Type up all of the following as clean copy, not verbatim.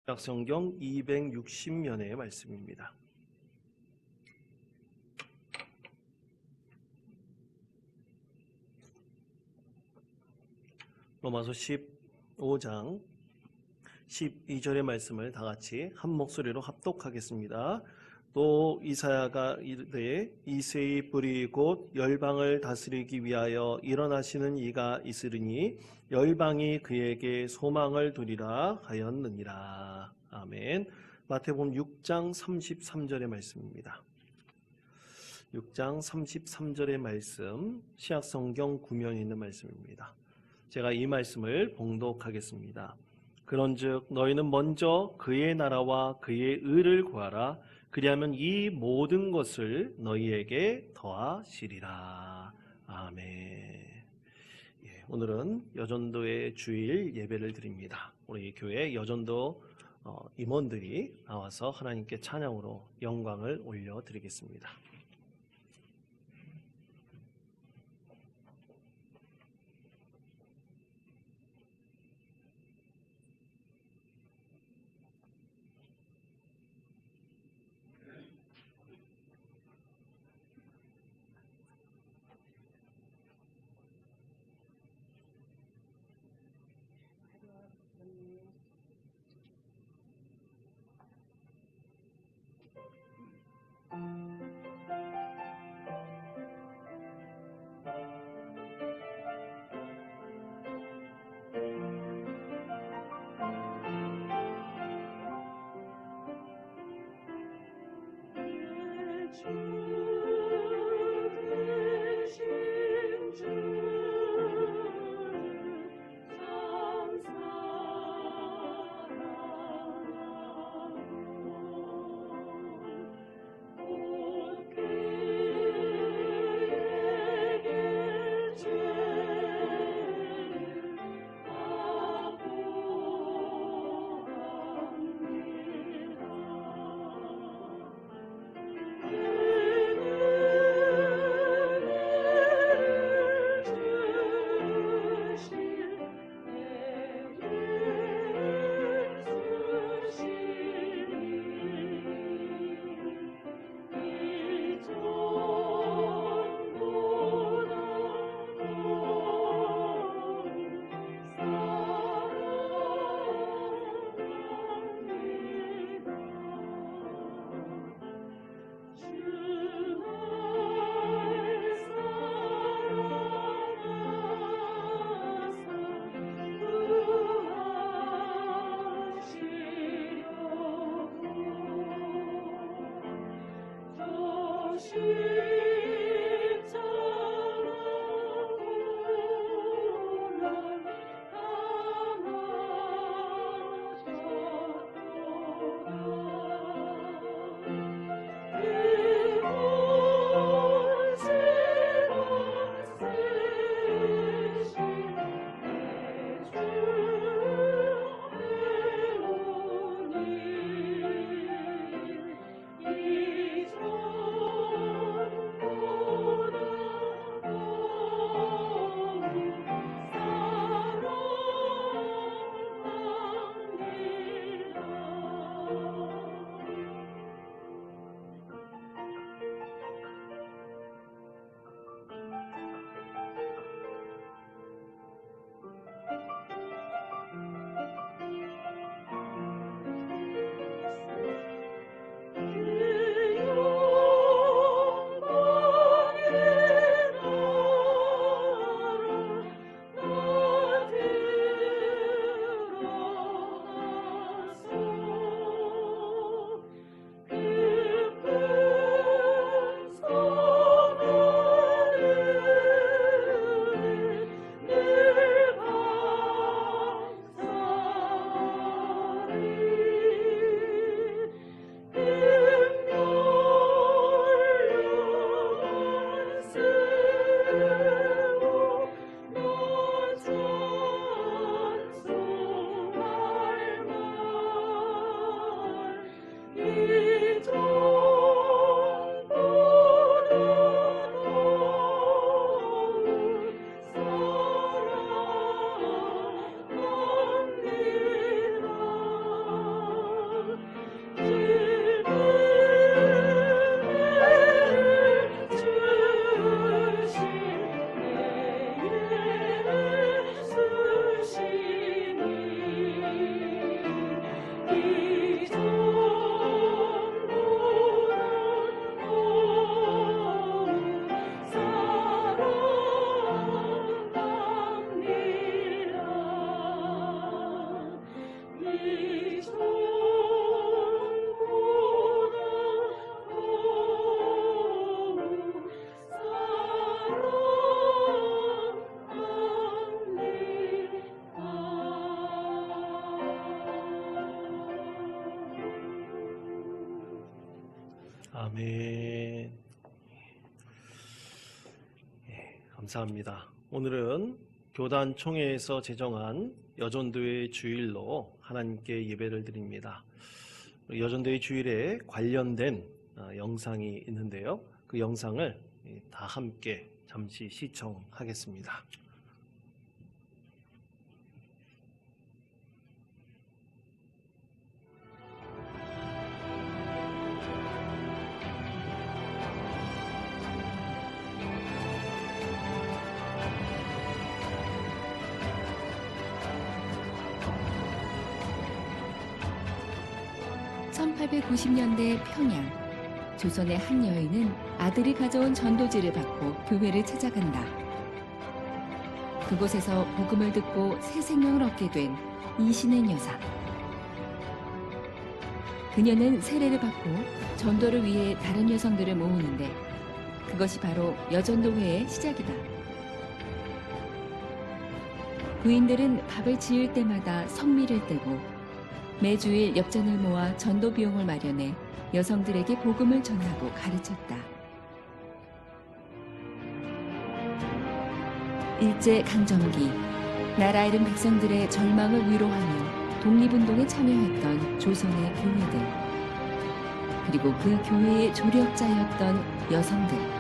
신약성경 260면의 말씀입니다. 로마서 15장 12절의 말씀을 다 같이 한 목소리로 합독하겠습니다. 또 이사야가 이르되 이새의 뿌리 곧 열방을 다스리기 위하여 일어나시는 이가 있으리니 열방이 그에게 소망을 두리라 하였느니라. 아멘. 마태복음 6장 33절의 말씀입니다. 6장 33절의 말씀, 신약성경 9면에 있는 말씀입니다. 제가 이 말씀을 봉독하겠습니다. 그런즉 너희는 먼저 그의 나라와 그의 의를 구하라. 그리하면 이 모든 것을 너희에게 더하시리라. 아멘. 오늘은 여전도의 주일 예배를 드립니다. 우리 교회 여전도 임원들이 나와서 하나님께 찬양으로 영광을 올려드리겠습니다. 아멘. 감사합니다. 오늘은 교단 총회에서 제정한 여전도의 주일로 하나님께 예배를 드립니다. 여전도의 주일에 관련된 영상이 있는데요. 그 영상을 다 함께 잠시 시청하겠습니다. 1890년대 평양, 조선의 한 여인은 아들이 가져온 전도지를 받고 교회를 찾아간다. 그곳에서 복음을 듣고 새 생명을 얻게 된 이신의 여사. 그녀는 세례를 받고 전도를 위해 다른 여성들을 모으는데 그것이 바로 여전도회의 시작이다. 부인들은 밥을 지을 때마다 성미를 떼고 매주일 엽전을 모아 전도 비용을 마련해 여성들에게 복음을 전하고 가르쳤다. 일제 강점기, 나라 잃은 백성들의 절망을 위로하며 독립운동에 참여했던 조선의 교회들, 그리고 그 교회의 조력자였던 여성들.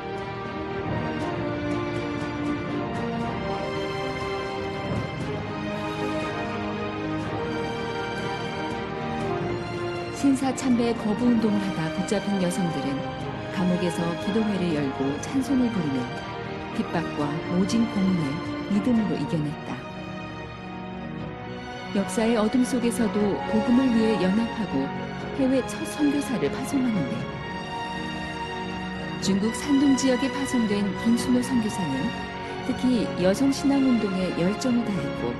신사참배 거부운동을 하다 붙잡힌 여성들은 감옥에서 기도회를 열고 찬송을 부르며 핍박과 모진 고문을 믿음으로 이겨냈다. 역사의 어둠 속에서도 복음을 위해 연합하고 해외 첫 선교사를 파송하는데 중국 산둥 지역에 파송된 김순호 선교사는 특히 여성신앙운동에 열정을 다했고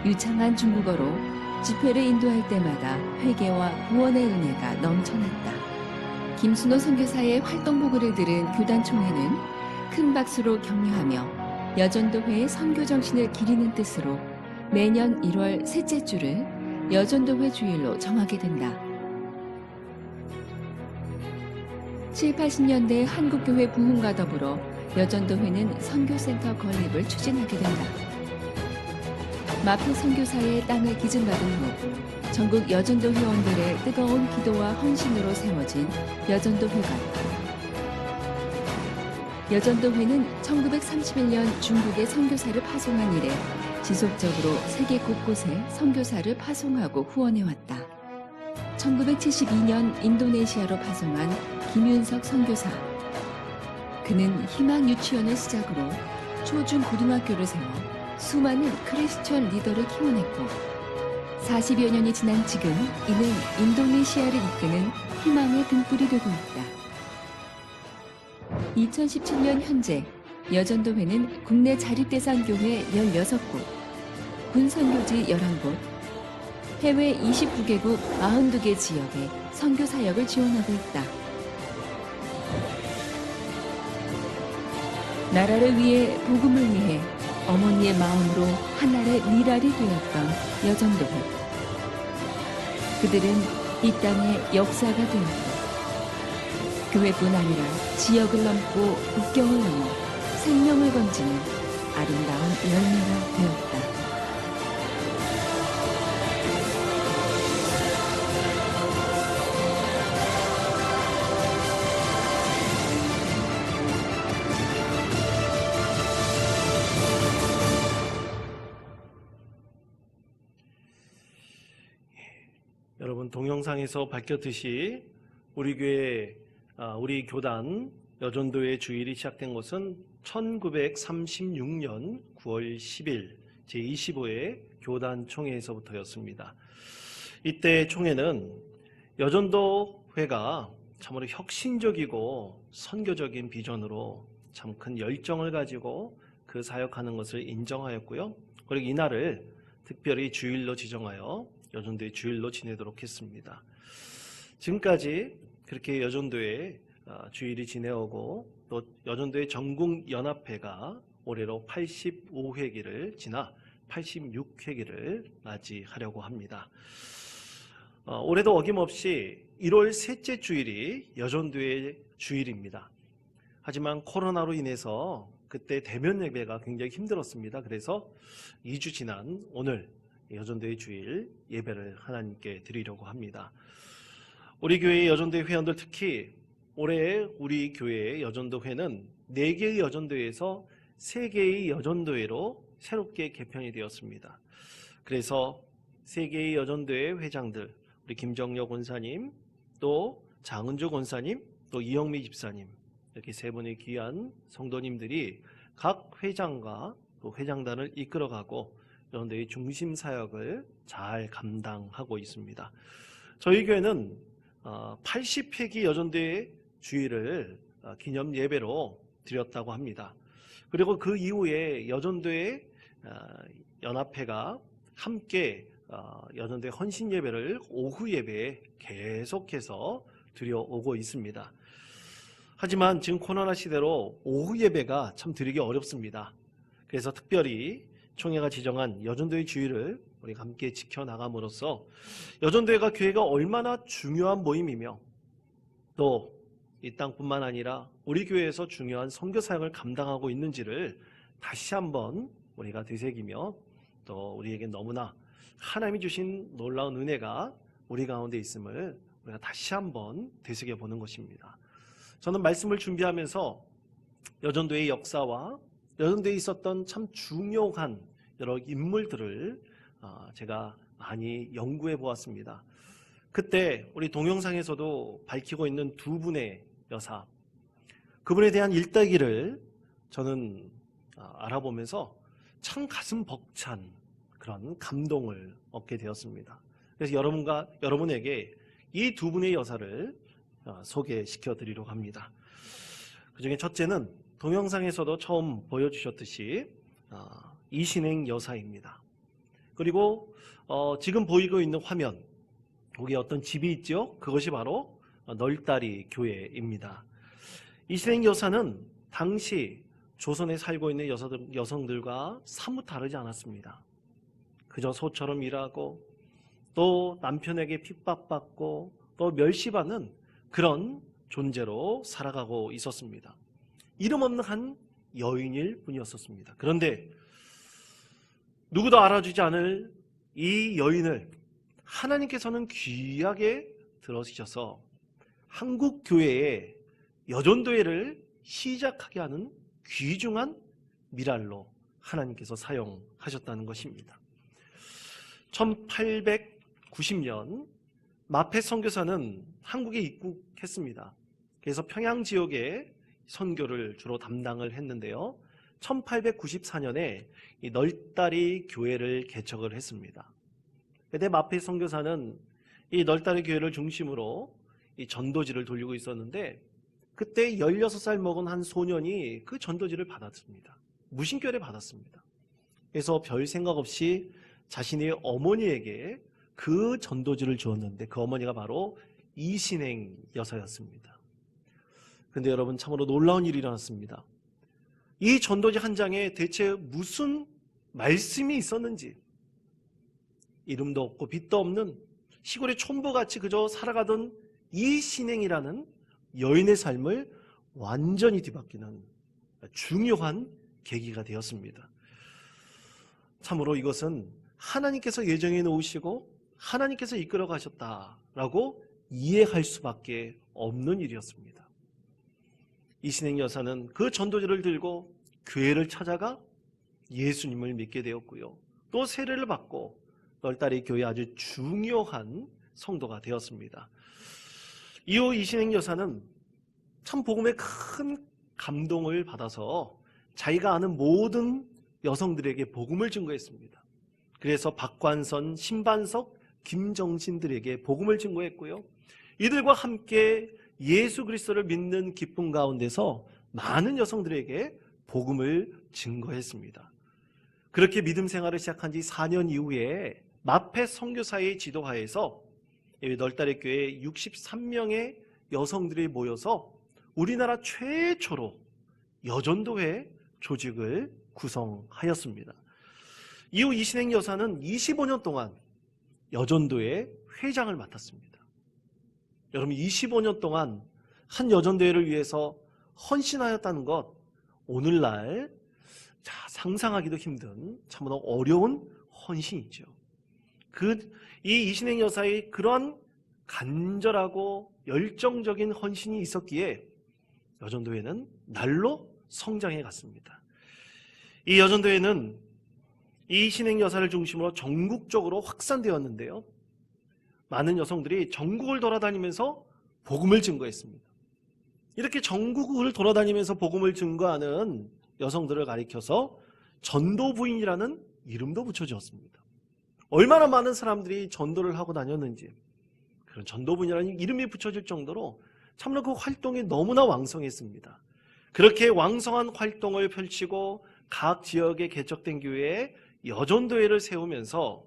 유창한 중국어로 집회를 인도할 때마다 회개와 구원의 은혜가 넘쳐났다. 김순호 선교사의 활동보고를 들은 교단총회는 큰 박수로 격려하며 여전도회의 선교 정신을 기리는 뜻으로 매년 1월 셋째 주를 여전도회 주일로 정하게 된다. 7, 80년대 한국교회 부흥과 더불어 여전도회는 선교센터 건립을 추진하게 된다. 마표 선교사의 땅을 기증받은 후 전국 여전도 회원들의 뜨거운 기도와 헌신으로 세워진 여전도회관. 여전도회는 1931년 중국에 선교사를 파송한 이래 지속적으로 세계 곳곳에 선교사를 파송하고 후원해왔다. 1972년 인도네시아로 파송한 김윤석 선교사. 그는 희망 유치원을 시작으로 초중 고등학교를 세워 수많은 크리스천 리더를 키워냈고 40여 년이 지난 지금 이는 인도네시아를 이끄는 희망의 등불이 되고 있다. 2017년 현재 여전도회는 국내 자립대상 교회 16곳, 군선교지 11곳, 해외 29개국 42개 지역에 선교 사역을 지원하고 있다. 나라를 위해 복음을 위해 어머니의 마음으로 하나의 미랄이 되었던 여전도회. 그들은 이 땅의 역사가 되었고 교회뿐 아니라 지역을 넘고 국경을 넘어 생명을 건지는 아름다운 열매가 되었다. 여러분, 동영상에서 밝혔듯이 우리 교회, 우리 교단 여전도회 주일이 시작된 것은 1936년 9월 10일 제25회 교단 총회에서부터였습니다. 이때 총회는 여전도회가 참으로 혁신적이고 선교적인 비전으로 참 큰 열정을 가지고 그 사역하는 것을 인정하였고요. 그리고 이날을 특별히 주일로 지정하여 여전도의 주일로 지내도록 했습니다. 지금까지 그렇게 여전도의 주일이 지내오고 또 여전도의 전국연합회가 올해로 85회기를 지나 86회기를 맞이하려고 합니다. 올해도 어김없이 1월 셋째 주일이 여전도의 주일입니다. 하지만 코로나로 인해서 그때 대면 예배가 굉장히 힘들었습니다. 그래서 2주 지난 오늘 여전도의 주일 예배를 하나님께 드리려고 합니다. 우리 교회의 여전도의 회원들, 특히 올해 우리 교회의 여전도회는 4개의 여전도회에서 3개의 여전도회로 새롭게 개편이 되었습니다. 그래서 3개의 여전도회 회장들, 우리 김정려 권사님, 또 장은주 권사님, 또 이영미 집사님, 이렇게 3분의 귀한 성도님들이 각 회장과 또 회장단을 이끌어가고 여전도의 중심 사역을 잘 감당하고 있습니다. 저희 교회는 80회기 여전도의 주일을 기념 예배로 드렸다고 합니다. 그리고 그 이후에 여전도의 연합회가 함께 여전도의 헌신 예배를 오후 예배에 계속해서 드려오고 있습니다. 하지만 지금 코로나 시대로 오후 예배가 참 드리기 어렵습니다. 그래서 특별히 총회가 지정한 여전도의 주일을 우리가 함께 지켜나감으로써 여전도회가 교회가 얼마나 중요한 모임이며 또 이 땅뿐만 아니라 우리 교회에서 중요한 선교 사역을 감당하고 있는지를 다시 한번 우리가 되새기며 또 우리에게 너무나 하나님이 주신 놀라운 은혜가 우리 가운데 있음을 우리가 다시 한번 되새겨 보는 것입니다. 저는 말씀을 준비하면서 여전도의 역사와 여전도에 있었던 참 중요한 여러 인물들을 제가 많이 연구해 보았습니다. 그때 우리 동영상에서도 밝히고 있는 2분의 여사, 그분에 대한 일대기를 저는 알아보면서 참 가슴 벅찬 그런 감동을 얻게 되었습니다. 그래서 여러분에게 이 2분의 여사를 소개시켜 드리려고 합니다. 그 중에 첫째는 동영상에서도 처음 보여주셨듯이 이신행 여사입니다. 그리고 지금 보이고 있는 화면, 거기에 어떤 집이 있죠? 그것이 바로 널다리 교회입니다. 이신행 여사는 당시 조선에 살고 있는 여성들과 사뭇 다르지 않았습니다. 그저 소처럼 일하고 또 남편에게 핍박받고 또 멸시받는 그런 존재로 살아가고 있었습니다. 이름 없는 한 여인일 뿐이었습니다. 그런데 누구도 알아주지 않을 이 여인을 하나님께서는 귀하게 들어주셔서 한국 교회의 여전도회를 시작하게 하는 귀중한 미랄로 하나님께서 사용하셨다는 것입니다. 1890년 마페 선교사는 한국에 입국했습니다. 그래서 평양 지역에 선교를 주로 담당을 했는데요. 1894년에 이 널다리 교회를 개척을 했습니다. 그때 마페 선교사는 이 널다리 교회를 중심으로 이 전도지를 돌리고 있었는데 그때 16살 먹은 한 소년이 그 전도지를 받았습니다. 무신결에 받았습니다. 그래서 별 생각 없이 자신의 어머니에게 그 전도지를 주었는데 그 어머니가 바로 이신행 여사였습니다. 그런데 여러분, 참으로 놀라운 일이 일어났습니다. 이 전도지 한 장에 대체 무슨 말씀이 있었는지, 이름도 없고 빛도 없는 시골의 촌부같이 그저 살아가던 이 신행이라는 여인의 삶을 완전히 뒤바뀌는 중요한 계기가 되었습니다. 참으로 이것은 하나님께서 예정해 놓으시고 하나님께서 이끌어 가셨다라고 이해할 수밖에 없는 일이었습니다. 이신행 여사는 그 전도지를 들고 교회를 찾아가 예수님을 믿게 되었고요. 또 세례를 받고 널다리 교회 아주 중요한 성도가 되었습니다. 이후 이신행 여사는 참 복음에 큰 감동을 받아서 자기가 아는 모든 여성들에게 복음을 증거했습니다. 그래서 박관선, 신반석, 김정신들에게 복음을 증거했고요. 이들과 함께 예수 그리스도를 믿는 기쁨 가운데서 많은 여성들에게 복음을 증거했습니다. 그렇게 믿음 생활을 시작한 지 4년 이후에 마페 선교사의 지도하에서 널다리 교회에 63명의 여성들이 모여서 우리나라 최초로 여전도회 조직을 구성하였습니다. 이후 이신행 여사는 25년 동안 여전도의 회장을 맡았습니다. 여러분 25년 동안 한 여전대회를 위해서 헌신하였다는 것, 오늘날 상상하기도 힘든 참으로 어려운 헌신이죠. 이 이신행 여사의 그러한 간절하고 열정적인 헌신이 있었기에 여전도회는 날로 성장해 갔습니다. 이 여전도회는 이 이신행 여사를 중심으로 전국적으로 확산되었는데요. 많은 여성들이 전국을 돌아다니면서 복음을 증거했습니다. 이렇게 전국을 돌아다니면서 복음을 증거하는 여성들을 가리켜서 전도부인이라는 이름도 붙여주었습니다. 얼마나 많은 사람들이 전도를 하고 다녔는지, 그런 전도부인이라는 이름이 붙여질 정도로 참으로 그 활동이 너무나 왕성했습니다. 그렇게 왕성한 활동을 펼치고 각 지역에 개척된 교회에 여전도회를 세우면서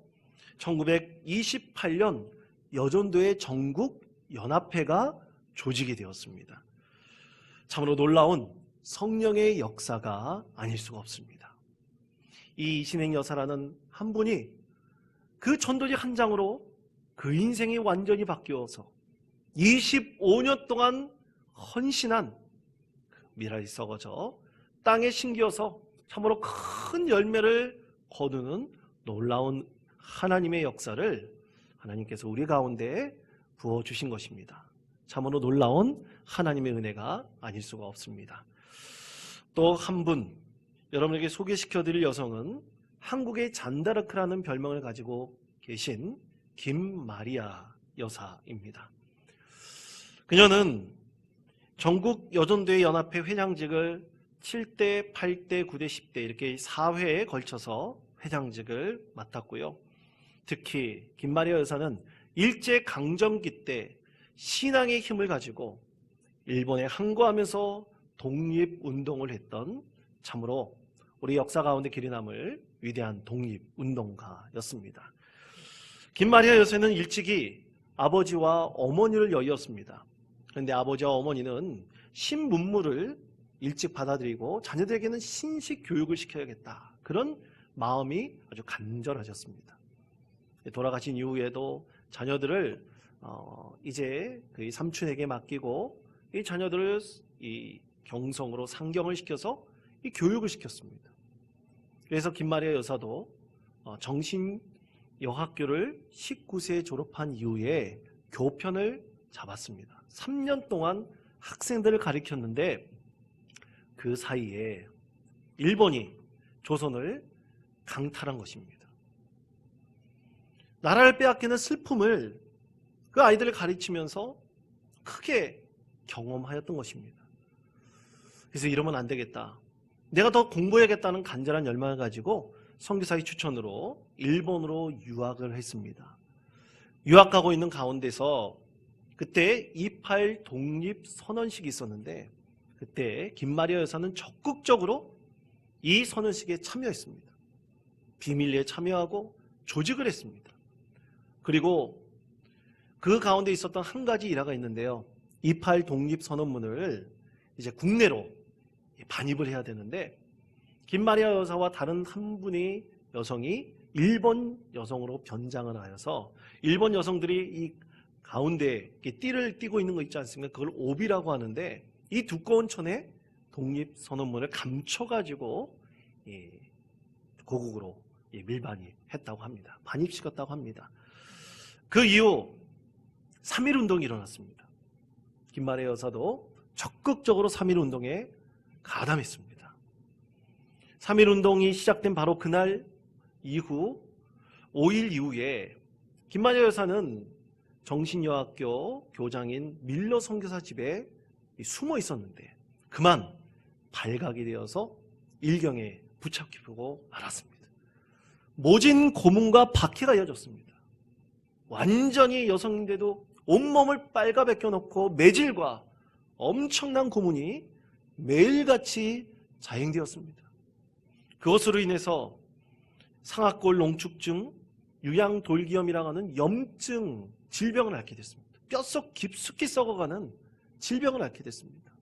1928년 여전도회 전국 연합회가 조직이 되었습니다. 참으로 놀라운 성령의 역사가 아닐 수가 없습니다. 이 이신행 여사라는 한 분이 그 전도지 한 장으로 그 인생이 완전히 바뀌어서 25년 동안 헌신한 미랄이 썩어져 땅에 심겨서 참으로 큰 열매를 거두는 놀라운 하나님의 역사를 하나님께서 우리 가운데 부어주신 것입니다. 참으로 놀라운 하나님의 은혜가 아닐 수가 없습니다. 또 한 분, 여러분에게 소개시켜드릴 여성은 한국의 잔다르크라는 별명을 가지고 계신 김마리아 여사입니다. 그녀는 전국 여전도회 연합회 회장직을 7대, 8대, 9대, 10대 이렇게 4회에 걸쳐서 회장직을 맡았고요. 특히 김마리아 여사는 일제강점기 때 신앙의 힘을 가지고 일본에 항거하면서 독립운동을 했던 참으로 우리 역사 가운데 길이 남을 위대한 독립운동가였습니다. 김마리아 여사는 일찍이 아버지와 어머니를 여의었습니다. 그런데 아버지와 어머니는 신문물을 일찍 받아들이고 자녀들에게는 신식 교육을 시켜야겠다, 그런 마음이 아주 간절하셨습니다. 돌아가신 이후에도 자녀들을 이제 그 삼촌에게 맡기고 이 자녀들을 이 경성으로 상경을 시켜서 이 교육을 시켰습니다. 그래서 김마리아 여사도 정신여학교를 19세에 졸업한 이후에 교편을 잡았습니다. 3년 동안 학생들을 가르쳤는데 그 사이에 일본이 조선을 강탈한 것입니다. 나라를 빼앗기는 슬픔을 그 아이들을 가르치면서 크게 경험하였던 것입니다. 그래서 이러면 안 되겠다, 내가 더 공부해야겠다는 간절한 열망을 가지고 선교사의 추천으로 일본으로 유학을 했습니다. 유학 가고 있는 가운데서 그때 28 독립선언식이 있었는데 그때 김마리아 여사는 적극적으로 이 선언식에 참여했습니다. 비밀리에 참여하고 조직을 했습니다. 그리고 그 가운데 있었던 한 가지 일화가 있는데요. 28 독립선언문을 이제 국내로 반입을 해야 되는데 김마리아 여사와 다른 한 분의 여성이 일본 여성으로 변장을 하여서 일본 여성들이 이 가운데 띠를 띠고 있는 거 있지 않습니까? 그걸 오비라고 하는데 이 두꺼운 천에 독립선언문을 감춰가지고 고국으로 밀반입했다고 합니다. 반입시켰다고 합니다. 그 이후 3.1운동이 일어났습니다. 김마리아 여사도 적극적으로 3.1운동에 가담했습니다. 3.1운동이 시작된 바로 그날 이후 5일 이후에 김마리아 여사는 정신여학교 교장인 밀러 선교사 집에 숨어 있었는데 그만 발각이 되어서 일경에 붙잡히고 말았습니다. 모진 고문과 박해가 이어졌습니다. 완전히 여성인데도 온몸을 빨가벗겨 놓고 매질과 엄청난 고문이 매일같이 자행되었습니다. 그것으로 인해서 상악골 농축증, 유양돌기염이라고 하는 염증 질병을 앓게 됐습니다. 뼛속 깊숙이 썩어가는 질병을 앓게 됐습니다.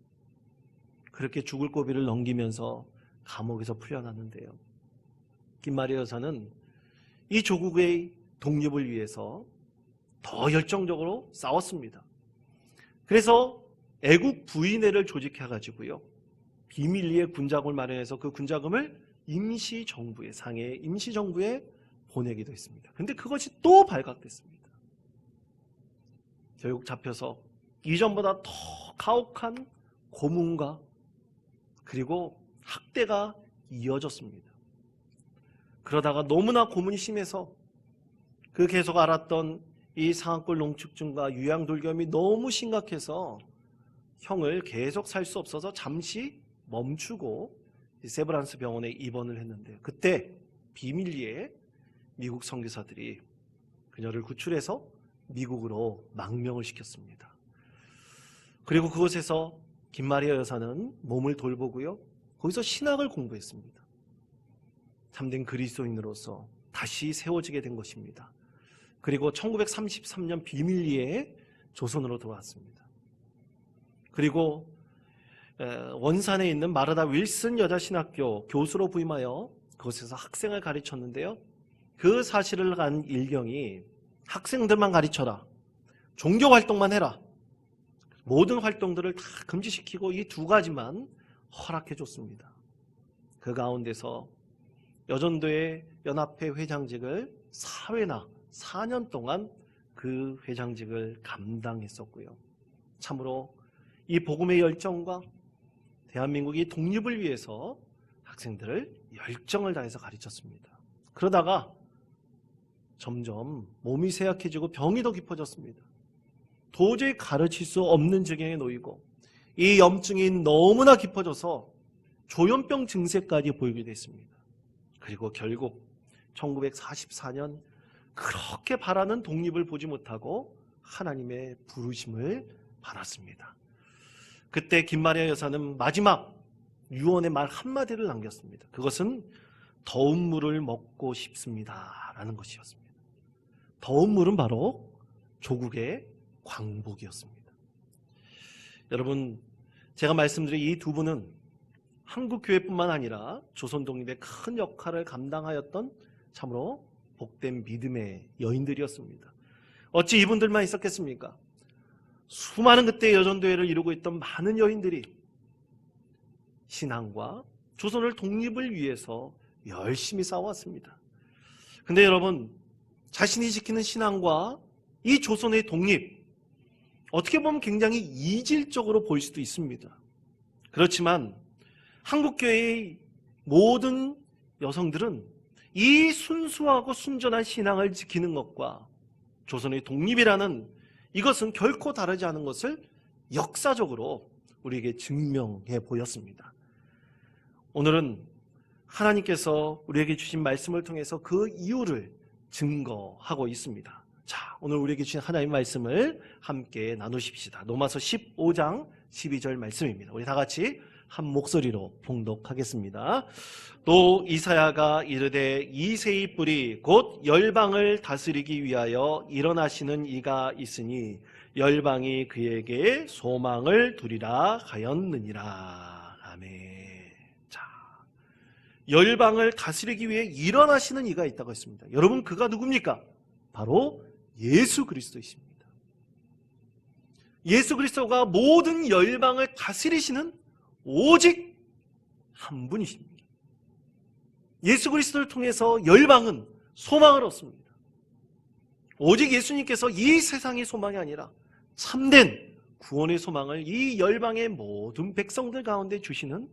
그렇게 죽을 고비를 넘기면서 감옥에서 풀려났는데요. 김마리아 여사는 이 조국의 독립을 위해서 더 열정적으로 싸웠습니다. 그래서 애국 부인회를 조직해가지고요, 비밀리에 군자금을 마련해서 그 군자금을 임시정부에, 상해 임시정부에 보내기도 했습니다. 그런데 그것이 또 발각됐습니다. 결국 잡혀서 이전보다 더 가혹한 고문과 그리고 학대가 이어졌습니다. 그러다가 너무나 고문이 심해서 그 계속 앓았던 이 상악골 농축증과 유양돌겸이 너무 심각해서 형을 계속 살 수 없어서 잠시 멈추고 세브란스 병원에 입원을 했는데, 그때 비밀리에 미국 선교사들이 그녀를 구출해서 미국으로 망명을 시켰습니다. 그리고 그곳에서 김마리아 여사는 몸을 돌보고요, 거기서 신학을 공부했습니다. 참된 그리스도인으로서 다시 세워지게 된 것입니다. 그리고 1933년 비밀리에 조선으로 돌아왔습니다. 그리고 원산에 있는 마르다 윌슨 여자신학교 교수로 부임하여 그곳에서 학생을 가르쳤는데요, 그 사실을 간 일경이 학생들만 가르쳐라, 종교 활동만 해라, 모든 활동들을 다 금지시키고 이 두 가지만 허락해 줬습니다. 그 가운데서 여전도의 연합회 회장직을 4회나 4년 동안 그 회장직을 감당했었고요. 참으로 이 복음의 열정과 대한민국이 독립을 위해서 학생들을 열정을 다해서 가르쳤습니다. 그러다가 점점 몸이 쇠약해지고 병이 더 깊어졌습니다. 도저히 가르칠 수 없는 지경에 놓이고 이 염증이 너무나 깊어져서 조현병 증세까지 보이게 됐습니다. 그리고 결국 1944년 그렇게 바라는 독립을 보지 못하고 하나님의 부르심을 받았습니다. 그때 김마리아 여사는 마지막 유언의 말 한마디를 남겼습니다. 그것은 더운 물을 먹고 싶습니다 라는 것이었습니다. 더운 물은 바로 조국의 광복이었습니다. 여러분, 제가 말씀드린 이 두 분은 한국교회뿐만 아니라 조선 독립의 큰 역할을 감당하였던 참으로 복된 믿음의 여인들이었습니다. 어찌 이분들만 있었겠습니까? 수많은 그때 여전도회를 이루고 있던 많은 여인들이 신앙과 조선을 독립을 위해서 열심히 싸워왔습니다. 근데 여러분, 자신이 지키는 신앙과 이 조선의 독립, 어떻게 보면 굉장히 이질적으로 보일 수도 있습니다. 그렇지만 한국교회의 모든 여성들은 이 순수하고 순전한 신앙을 지키는 것과 조선의 독립이라는 이것은 결코 다르지 않은 것을 역사적으로 우리에게 증명해 보였습니다. 오늘은 하나님께서 우리에게 주신 말씀을 통해서 그 이유를 증거하고 있습니다. 자, 오늘 우리에게 주신 하나님의 말씀을 함께 나누십시다. 로마서 15장 12절 말씀입니다. 우리 다 같이 한 목소리로 봉독하겠습니다. 또 이사야가 이르되 이새의 뿔이 곧 열방을 다스리기 위하여 일어나시는 이가 있으니 열방이 그에게 소망을 두리라 하였느니라. 아멘. 자, 열방을 다스리기 위해 일어나시는 이가 있다고 했습니다. 여러분, 그가 누굽니까? 바로 예수 그리스도이십니다. 예수 그리스도가 모든 열방을 다스리시는 오직 한 분이십니다. 예수 그리스도를 통해서 열방은 소망을 얻습니다. 오직 예수님께서 이 세상의 소망이 아니라 참된 구원의 소망을 이 열방의 모든 백성들 가운데 주시는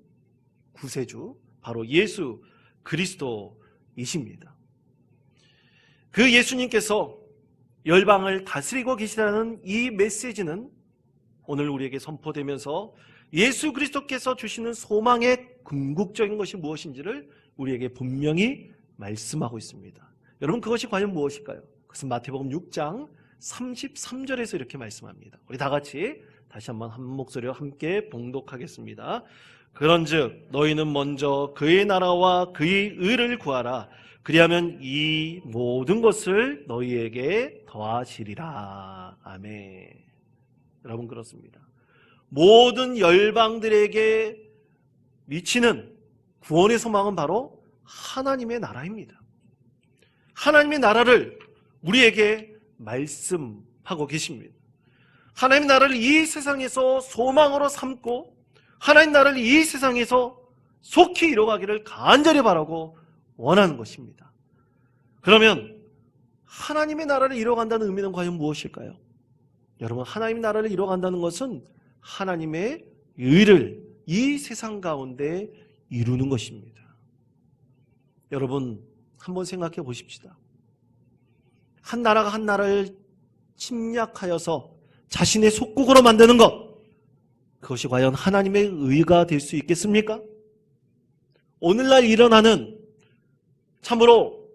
구세주, 바로 예수 그리스도이십니다. 그 예수님께서 열방을 다스리고 계시다는 이 메시지는 오늘 우리에게 선포되면서 예수 그리스도께서 주시는 소망의 궁극적인 것이 무엇인지를 우리에게 분명히 말씀하고 있습니다. 여러분, 그것이 과연 무엇일까요? 그것은 마태복음 6장 33절에서 이렇게 말씀합니다. 우리 다 같이 다시 한번 한 목소리로 함께 봉독하겠습니다. 그런즉 너희는 먼저 그의 나라와 그의 의를 구하라. 그리하면 이 모든 것을 너희에게 더하시리라. 아멘. 여러분, 그렇습니다. 모든 열방들에게 미치는 구원의 소망은 바로 하나님의 나라입니다. 하나님의 나라를 우리에게 말씀하고 계십니다. 하나님 나라를 이 세상에서 소망으로 삼고 하나님 나라를 이 세상에서 속히 이뤄가기를 간절히 바라고 원하는 것입니다. 그러면 하나님의 나라를 이뤄간다는 의미는 과연 무엇일까요? 여러분, 하나님의 나라를 이뤄간다는 것은 하나님의 의를 이 세상 가운데 이루는 것입니다. 여러분, 한번 생각해 보십시다. 한 나라가 한 나라를 침략하여서 자신의 속국으로 만드는 것, 그것이 과연 하나님의 의가 될 수 있겠습니까? 오늘날 일어나는 참으로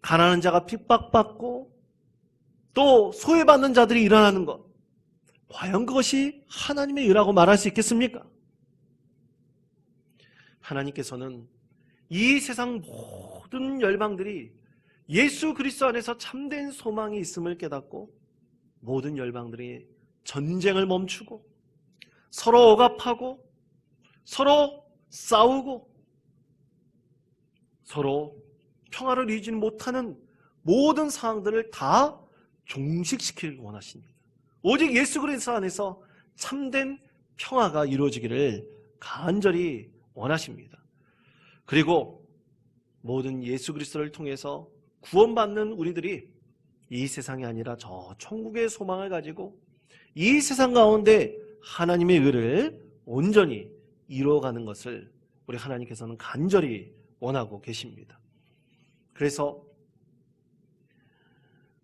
가난한 자가 핍박받고 또 소외받는 자들이 일어나는 것, 과연 그것이 하나님의 의라고 말할 수 있겠습니까? 하나님께서는 이 세상 모든 열방들이 예수 그리스도 안에서 참된 소망이 있음을 깨닫고 모든 열방들이 전쟁을 멈추고 서로 억압하고 서로 싸우고 서로 평화를 이루지 못하는 모든 상황들을 다 종식시키길 원하십니다. 오직 예수 그리스도 안에서 참된 평화가 이루어지기를 간절히 원하십니다. 그리고 모든 예수 그리스도를 통해서 구원받는 우리들이 이 세상이 아니라 저 천국의 소망을 가지고 이 세상 가운데 하나님의 의를 온전히 이루어가는 것을 우리 하나님께서는 간절히 원하고 계십니다. 그래서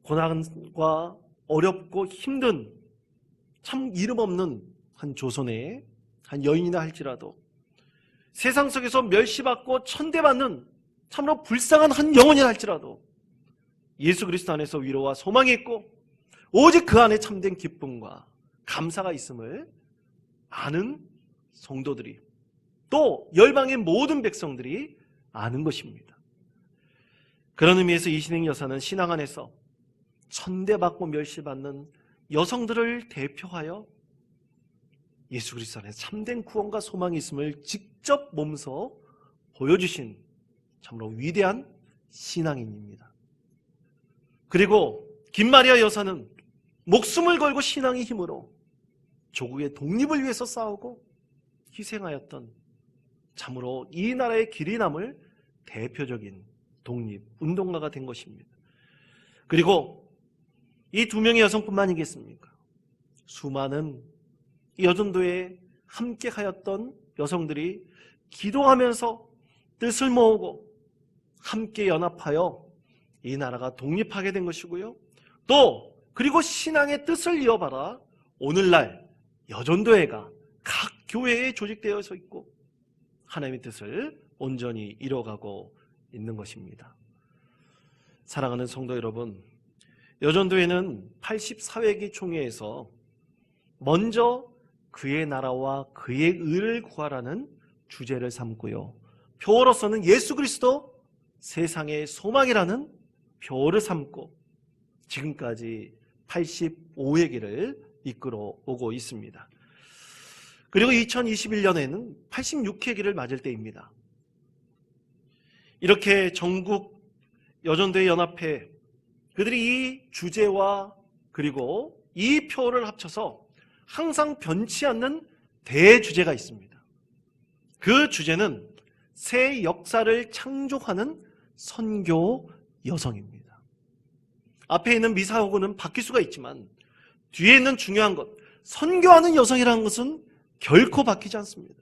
고난과 어렵고 힘든 참 이름 없는 한 조선의 한 여인이라 할지라도 세상 속에서 멸시받고 천대받는 참으로 불쌍한 한 영혼이라 할지라도 예수 그리스도 안에서 위로와 소망이 있고 오직 그 안에 참된 기쁨과 감사가 있음을 아는 성도들이 또 열방의 모든 백성들이 아는 것입니다. 그런 의미에서 이신행 여사는 신앙 안에서 천대받고 멸시받는 여성들을 대표하여 예수 그리스도 안에 참된 구원과 소망이 있음을 직접 몸소 보여주신 참으로 위대한 신앙인입니다. 그리고 김마리아 여사는 목숨을 걸고 신앙의 힘으로 조국의 독립을 위해서 싸우고 희생하였던 참으로 이 나라의 길이 남을 대표적인 독립운동가가 된 것입니다. 그리고 이 두 명의 여성뿐만이겠습니까? 수많은 여전도에 함께 하였던 여성들이 기도하면서 뜻을 모으고 함께 연합하여 이 나라가 독립하게 된 것이고요. 또 그리고 신앙의 뜻을 이어받아 오늘날 여전도회가 각 교회에 조직되어 있고 하나님의 뜻을 온전히 이뤄가고 있는 것입니다. 사랑하는 성도 여러분, 여전도회는 84회기 총회에서 먼저 그의 나라와 그의 의를 구하라는 주제를 삼고요. 표어로서는 예수 그리스도 세상의 소망이라는 표어를 삼고 지금까지 85회기를 이끌어 오고 있습니다. 그리고 2021년에는 86회기를 맞을 때입니다. 이렇게 전국 여전도회 연합회 그들이 이 주제와 그리고 이 표를 합쳐서 항상 변치 않는 대주제가 있습니다. 그 주제는 새 역사를 창조하는 선교 여성입니다. 앞에 있는 미사오고는 바뀔 수가 있지만 뒤에 있는 중요한 것, 선교하는 여성이라는 것은 결코 바뀌지 않습니다.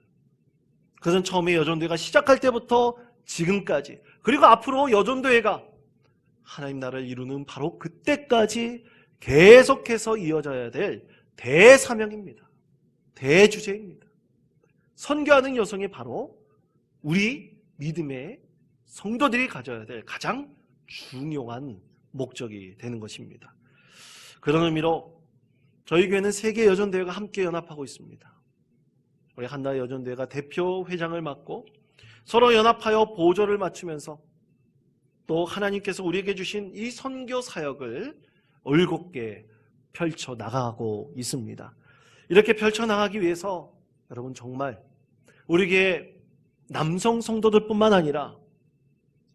그것은 처음에 여전도회가 시작할 때부터 지금까지 그리고 앞으로 여전도회가 하나님 나라를 이루는 바로 그때까지 계속해서 이어져야 될 대사명입니다. 대주제입니다. 선교하는 여성이 바로 우리 믿음의 성도들이 가져야 될 가장 중요한 목적이 되는 것입니다. 그런 의미로 저희 교회는 세계 여전대회가 함께 연합하고 있습니다. 우리 한나라 여전대회가 대표 회장을 맡고 서로 연합하여 보조를 맞추면서 또 하나님께서 우리에게 주신 이 선교 사역을 올곧게 펼쳐 나가고 있습니다. 이렇게 펼쳐 나가기 위해서 여러분 정말 우리에게 남성 성도들뿐만 아니라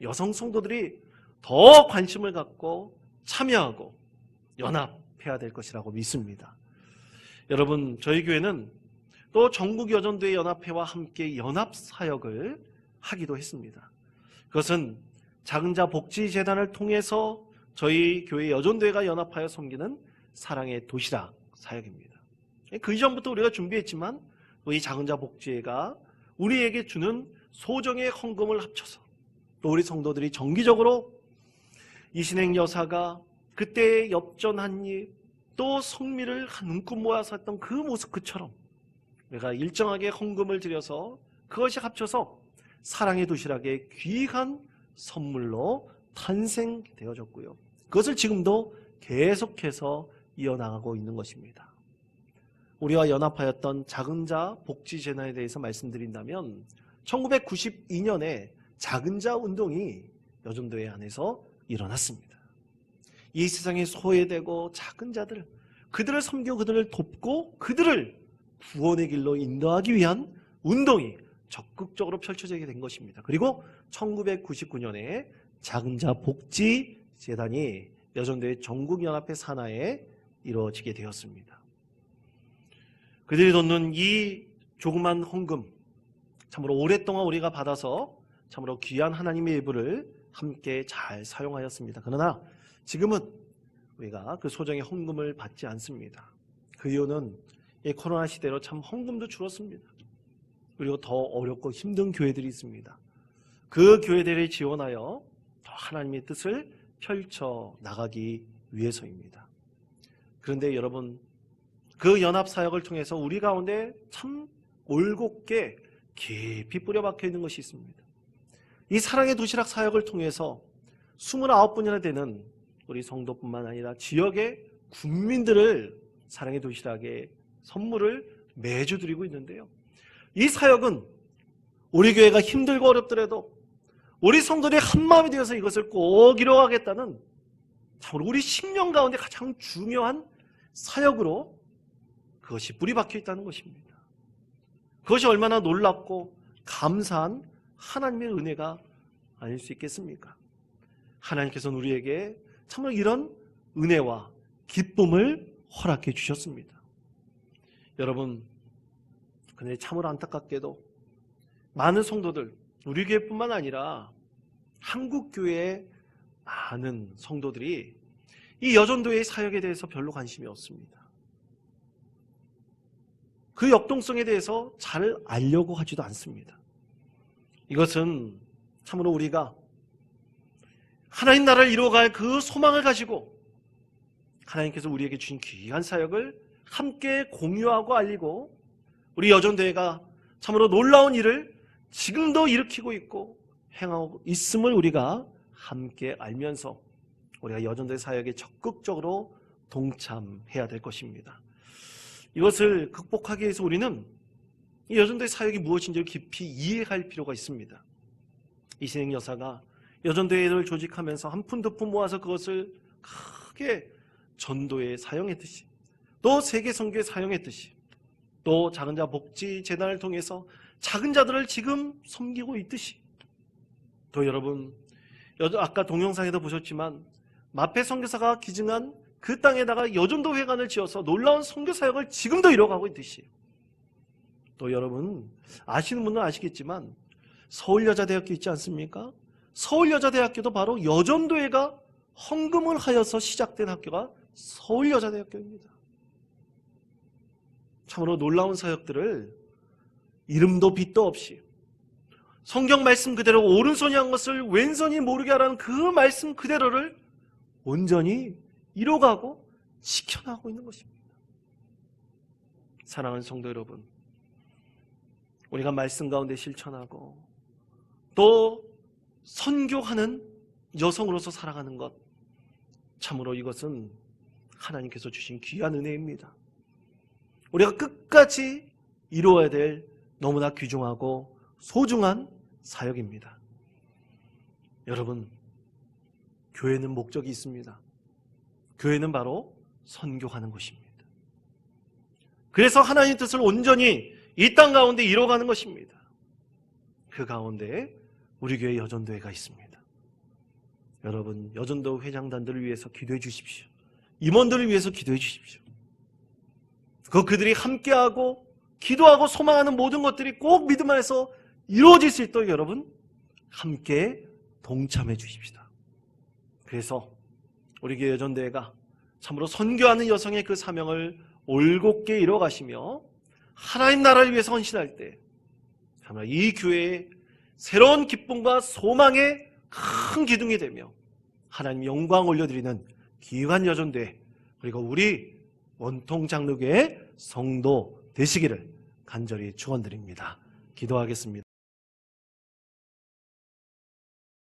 여성 성도들이 더 관심을 갖고 참여하고 연합해야 될 것이라고 믿습니다. 여러분, 저희 교회는 또 전국여전도회 연합회와 함께 연합사역을 하기도 했습니다. 그것은 작은자 복지재단을 통해서 저희 교회 여전도회가 연합하여 섬기는 사랑의 도시락 사역입니다. 그 이전부터 우리가 준비했지만 이 작은자 복지회가 우리에게 주는 소정의 헌금을 합쳐서 또 우리 성도들이 정기적으로 이신행 여사가 그때 엽전 한입 또 성미를 한 움큼 모아서 했던 그 모습처럼 우리가 일정하게 헌금을 들여서 그것이 합쳐서 사랑의 도시락의 귀한 선물로 탄생되어졌고요. 그것을 지금도 계속해서 이어나가고 있는 것입니다. 우리와 연합하였던 작은자 복지재단에 대해서 말씀드린다면 1992년에 작은자 운동이 여전도회 안에서 일어났습니다. 이 세상에 소외되고 작은 자들, 그들을 섬기고 그들을 돕고 그들을 구원의 길로 인도하기 위한 운동이 적극적으로 펼쳐지게 된 것입니다. 그리고 1999년에 작은자 복지재단이 여전도회 전국연합회 산하에 이루어지게 되었습니다. 그들이 돕는 이 조그만 헌금, 참으로 오랫동안 우리가 받아서 참으로 귀한 하나님의 일부를 함께 잘 사용하였습니다. 그러나 지금은 우리가 그 소정의 헌금을 받지 않습니다. 그 이유는 이 코로나 시대로 참 헌금도 줄었습니다. 그리고 더 어렵고 힘든 교회들이 있습니다. 그 교회들을 지원하여 더 하나님의 뜻을 펼쳐 나가기 위해서입니다. 그런데 여러분, 그 연합사역을 통해서 우리 가운데 참 올곧게 깊이 뿌려박혀 있는 것이 있습니다. 이 사랑의 도시락 사역을 통해서 29분이나 되는 우리 성도뿐만 아니라 지역의 국민들을 사랑의 도시락에 선물을 매주 드리고 있는데요. 이 사역은 우리 교회가 힘들고 어렵더라도 우리 성도들이 한마음이 되어서 이것을 꼭 이뤄가겠다는 참으로 우리 심령 가운데 가장 중요한 사역으로 그것이 뿌리 박혀 있다는 것입니다. 그것이 얼마나 놀랍고 감사한 하나님의 은혜가 아닐 수 있겠습니까? 하나님께서는 우리에게 참으로 이런 은혜와 기쁨을 허락해 주셨습니다. 여러분, 근데 참으로 안타깝게도 많은 성도들, 우리 교회뿐만 아니라 한국 교회의 많은 성도들이 이 여전도회의 사역에 대해서 별로 관심이 없습니다. 그 역동성에 대해서 잘 알려고 하지도 않습니다. 이것은 참으로 우리가 하나님 나라를 이루어갈 그 소망을 가지고 하나님께서 우리에게 주신 귀한 사역을 함께 공유하고 알리고 우리 여전도회가 참으로 놀라운 일을 지금도 일으키고 있고 행하고 있음을 우리가 함께 알면서 우리가 여전도회 사역에 적극적으로 동참해야 될 것입니다. 이것을 극복하기 위해서 우리는 이 여전도회 사역이 무엇인지를 깊이 이해할 필요가 있습니다. 이신행 여사가 여전도회를 조직하면서 한 푼 두 푼 모아서 그것을 크게 전도에 사용했듯이 또 세계 선교에 사용했듯이 또 작은 자 복지 재단을 통해서 작은 자들을 지금 섬기고 있듯이 또 여러분 아까 동영상에도 보셨지만 마페 선교사가 기증한 그 땅에다가 여전도 회관을 지어서 놀라운 선교 사역을 지금도 이뤄가고 있듯이 또 여러분 아시는 분은 아시겠지만 서울여자대학교 있지 않습니까? 서울여자대학교도 바로 여전도회가 헌금을 하여서 시작된 학교가 서울여자대학교입니다. 참으로 놀라운 사역들을 이름도 빛도 없이 성경 말씀 그대로 오른손이 한 것을 왼손이 모르게 하라는 그 말씀 그대로를 온전히 이뤄가고 지켜나가고 있는 것입니다. 사랑하는 성도 여러분, 우리가 말씀 가운데 실천하고 또 선교하는 여성으로서 살아가는 것, 참으로 이것은 하나님께서 주신 귀한 은혜입니다. 우리가 끝까지 이루어야 될 너무나 귀중하고 소중한 사역입니다. 여러분, 교회는 목적이 있습니다. 교회는 바로 선교하는 것입니다. 그래서 하나님의 뜻을 온전히 이 땅 가운데 이뤄가는 것입니다. 그 가운데 우리 교회 여전도회가 있습니다. 여러분, 여전도 회장단들을 위해서 기도해 주십시오. 임원들을 위해서 기도해 주십시오. 그들이 함께하고 기도하고 소망하는 모든 것들이 꼭 믿음 안에서 이루어질 수 있도록 여러분 함께 동참해 주십시다. 그래서 우리 교회 여전대회가 참으로 선교하는 여성의 그 사명을 올곧게 이루어가시며 하나님 나라를 위해서 헌신할 때 참으로 이 교회의 새로운 기쁨과 소망의 큰 기둥이 되며 하나님 영광 올려드리는 귀한 여전대회 그리고 우리 원통 장로교의 성도 되시기를 간절히 축원드립니다. 기도하겠습니다.